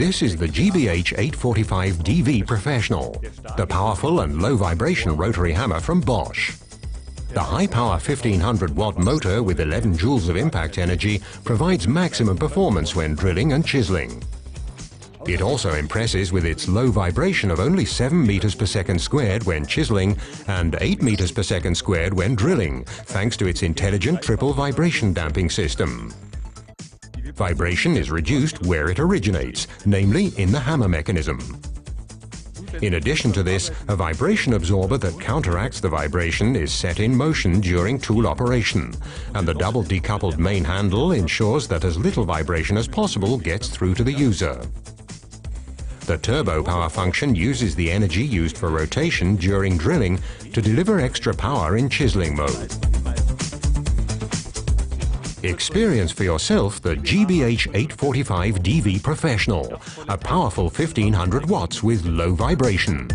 This is the GBH845DV Professional, the powerful and low vibration rotary hammer from Bosch. The high-power 1500-watt motor with 11 joules of impact energy provides maximum performance when drilling and chiseling. It also impresses with its low vibration of only 7 meters per second squared when chiseling and 8 meters per second squared when drilling, thanks to its intelligent triple vibration damping system. Vibration is reduced where it originates, namely in the hammer mechanism. In addition to this, a vibration absorber that counteracts the vibration is set in motion during tool operation, and the double decoupled main handle ensures that as little vibration as possible gets through to the user. The turbo power function uses the energy used for rotation during drilling to deliver extra power in chiseling mode. Experience for yourself the GBH845DV Professional, a powerful 1500 watts with low vibration.